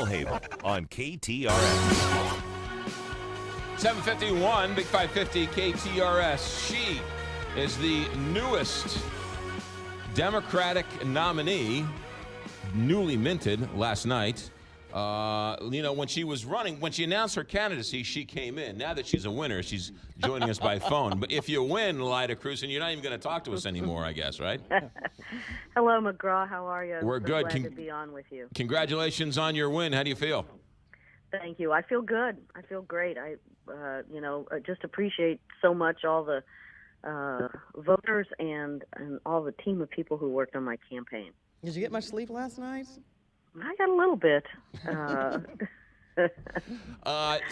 Belhaven on KTRS. 751, Big 550 KTRS. She is the newest Democratic nominee, newly minted last night. When she was running, when she announced her candidacy, she came in. Now that she's a winner, she's joining us by phone. But if you win, Lyda Krewson, you're not even going to talk to us anymore, I guess, right? Hello, McGraw. How are you? We're good. Glad to be on with you. Congratulations on your win. How do you feel? Thank you. I feel good. I feel great. I just appreciate so much all the voters and all the team of people who worked on my campaign. Did you get much sleep last night? I got a little bit.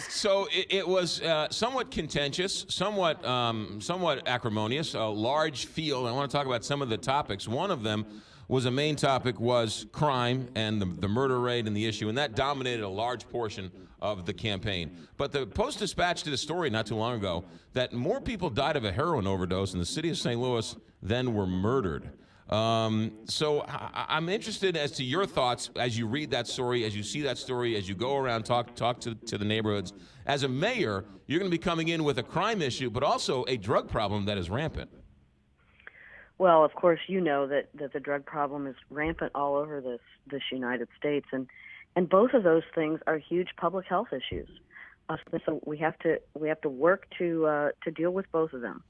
So it was somewhat contentious, somewhat acrimonious, a large field. I want to talk about some of the topics. One of them was a main topic was crime and the murder rate and the issue, and that dominated a large portion of the campaign. But the Post-Dispatch did a story not too long ago that more people died of a heroin overdose in the city of St. Louis than were murdered. So I'm interested as to your thoughts as you read that story, as you see that story, as you go around, talk to the neighborhoods. As a mayor, you're going to be coming in with a crime issue, but also a drug problem that is rampant. Well, of course, you know that the drug problem is rampant all over this United States, and both of those things are huge public health issues. So we have to work to deal with both of them.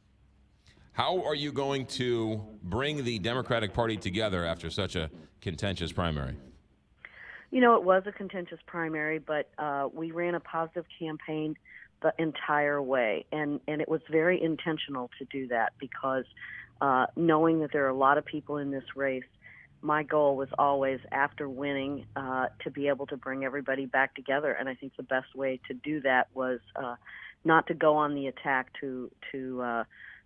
How are you going to bring the Democratic Party together after such a contentious primary? You know, it was a contentious primary, but we ran a positive campaign the entire way, and it was very intentional to do that because knowing that there are a lot of people in this race, my goal was always, after winning, to be able to bring everybody back together. And I think the best way to do that was not to go on the attack to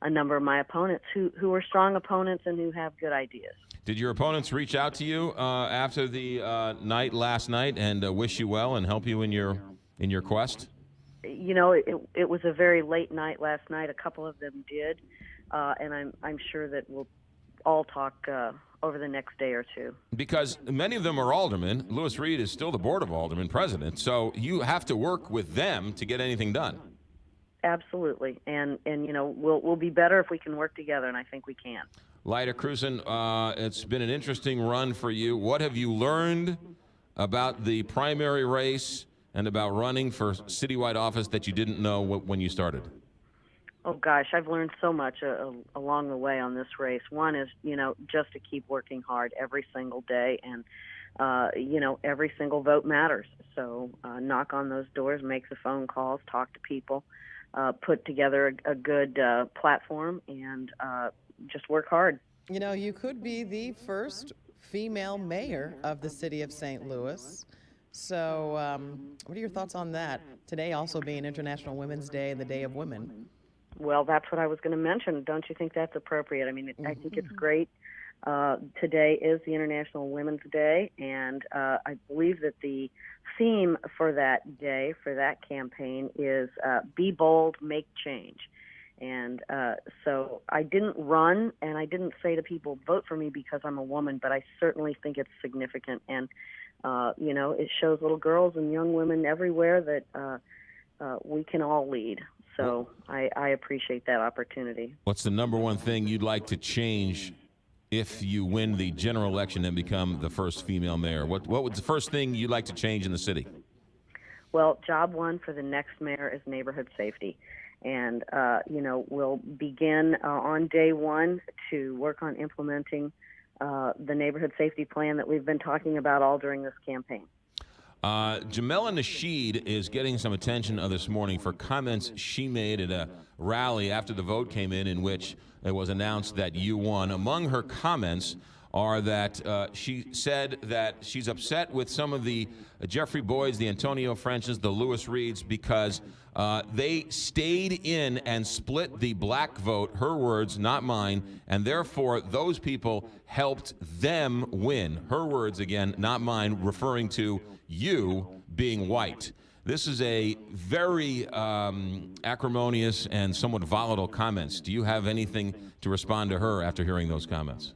a number of my opponents who are strong opponents and who have good ideas. Did your opponents reach out to you after the night last night and wish you well and help you in your quest? You know, it was a very late night last night. A couple of them did, and I'm sure that we'll all talk over the next day or two. Because many of them are aldermen. Lewis Reed is still the Board of Aldermen president, so you have to work with them to get anything done. Absolutely, and you know, we'll be better if we can work together, and I think we can. Lyda Krewson, it's been an interesting run for you. What have you learned about the primary race and about running for citywide office that you didn't know when you started? Oh, gosh, I've learned so much along the way on this race. One is, you know, just to keep working hard every single day, and, you know, every single vote matters. So knock on those doors, make the phone calls, talk to people, put together a good platform, and just work hard. You know, you could be the first female mayor of the city of St. Louis. So what are your thoughts on that? Today also being International Women's Day and the Day of Women. Well, that's what I was going to mention. Don't you think that's appropriate? I mean, I think it's great. Today is the International Women's Day, and I believe that the theme for that day, for that campaign, is be bold, make change. And so I didn't run, and I didn't say to people, vote for me because I'm a woman, but I certainly think it's significant. And, you know, it shows little girls and young women everywhere that we can all lead. So I appreciate that opportunity. What's the number one thing you'd like to change if you win the general election and become the first female mayor? What was the first thing you'd like to change in the city? Well, job one for the next mayor is neighborhood safety. And, you know, we'll begin on day one to work on implementing the neighborhood safety plan that we've been talking about all during this campaign. Jamela Nasheed is getting some attention this morning for comments she made at a rally after the vote came in which it was announced that you won. Among her comments are that she said that she's upset with some of the Jeffrey Boyds, the Antonio Frenches, the Lewis Reeds, because they stayed in and split the black vote, her words, not mine, and therefore those people helped them win. Her words again, not mine, referring to you being white. This is a very acrimonious and somewhat volatile comments. Do you have anything to respond to her after hearing those comments?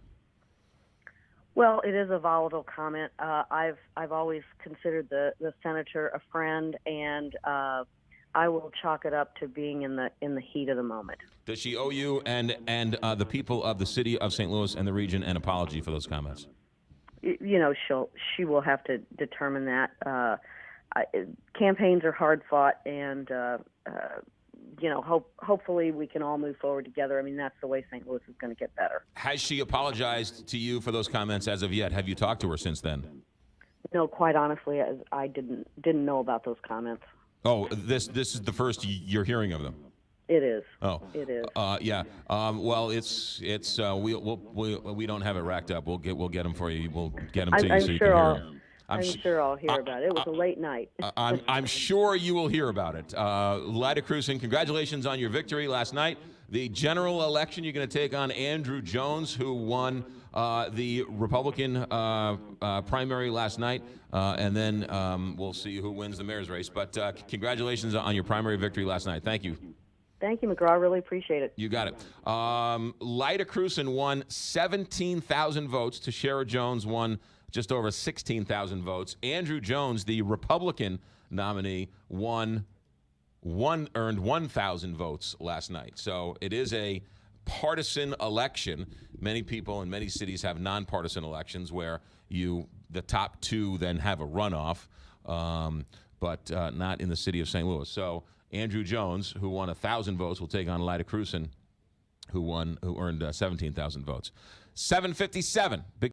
Well, it is a volatile comment. I've always considered the senator a friend, and I will chalk it up to being in the heat of the moment. Does she owe you and the people of the city of St. Louis and the region an apology for those comments? You know, she will have to determine that. Campaigns are hard fought, and you know, hopefully we can all move forward together. I mean, that's the way St. Louis is going to get better. Has she apologized to you for those comments as of yet? Have you talked to her since then? No, quite honestly, I didn't know about those comments. Oh, this is the first you're hearing of them. It is. Oh, it is. Yeah. Well, it's we don't have it racked up. We'll get them for you. We'll get them to you so you can hear them. I'm sure I'll hear about it. It was a late night. I'm sure you will hear about it. Lyda Krewson, congratulations on your victory last night. The general election, you're going to take on Andrew Jones, who won the Republican primary last night, and then we'll see who wins the mayor's race. But congratulations on your primary victory last night. Thank you. Thank you, McGraw. I really appreciate it. You got it. Lyda Krewson won 17,000 votes. Tashara Jones won just over 16,000 votes. Andrew Jones, the Republican nominee, earned 1,000 votes last night. So it is a partisan election. Many people in many cities have nonpartisan elections where the top two then have a runoff, but not in the city of St. Louis. So Andrew Jones, who won 1,000 votes, will take on Lyda Krewson, who earned 17,000 votes. 7:57.